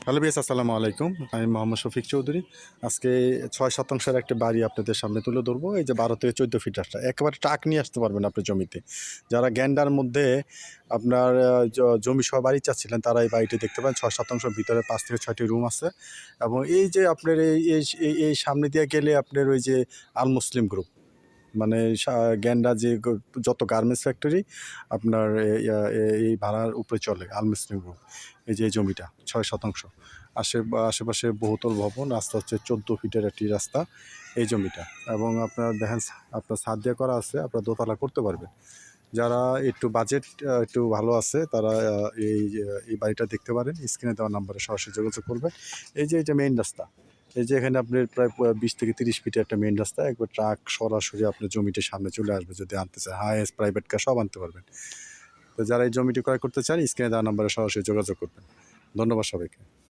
Hello বিয়াস, আসসালামু আলাইকুম। আমি মোহাম্মদ শফিক চৌধুরী। আজকে ৬ শতাংশের একটা বাড়ি আপনাদের সামনে তুলে ধরবো। এই যে ১২ থেকে ১৪ ফিট রাস্তা, একেবারে ট্রাক নিয়ে আসতে পারবেন আপনার জমিতে। যারা গ্যান্ডার মধ্যে আপনার জমি সহ বাড়ি চাচ্ছিলেন, তারা এই বাড়িটি দেখতে পারেন। ৬ শতাংশের ভিতরে ৫ থেকে ৬টি রুম আছে। এবং এই যে আপনার এই সামনে দিয়ে গেলে আপনার ওই যে আল মুসলিম গ্রুপ, মানে গ্যান্ডা যে যত গার্মেন্টস ফ্যাক্টরি আপনার এই ভাড়ার উপরে চলে আল মুসলিম গ্রুপ। এই যে এই জমিটা ৬ শতাংশ, আশেপাশে বহুতল ভবন, রাস্তা হচ্ছে ১৪ ফিটের একটি রাস্তা এই জমিটা। এবং আপনার দেখেন, আপনার ছাদ দিয়ে করা আছে, আপনার দোতলা করতে পারবেন। যারা একটু বাজেট একটু ভালো আছে, তারা এই বাড়িটা দেখতে পারেন। স্ক্রিনে দেওয়া নাম্বারে সরাসরি যোগাযোগ করবেন। এই যে এটা মেইন রাস্তা, এই যে এখানে আপনার প্রায় ২০ থেকে ৩০ ফিটের একটা মেইন রাস্তা, একবার ট্রাক সরাসরি আপনার জমিটির সামনে চলে আসবে। যদি আনতে চায়, হাইয়েস্ট প্রাইভেট কার সব আনতে পারবেন। তো যারা এই জমিটি ক্রয় করতে চান, স্ক্রিনে দেওয়া নাম্বারে সরাসরি যোগাযোগ করবেন। ধন্যবাদ সবাইকে।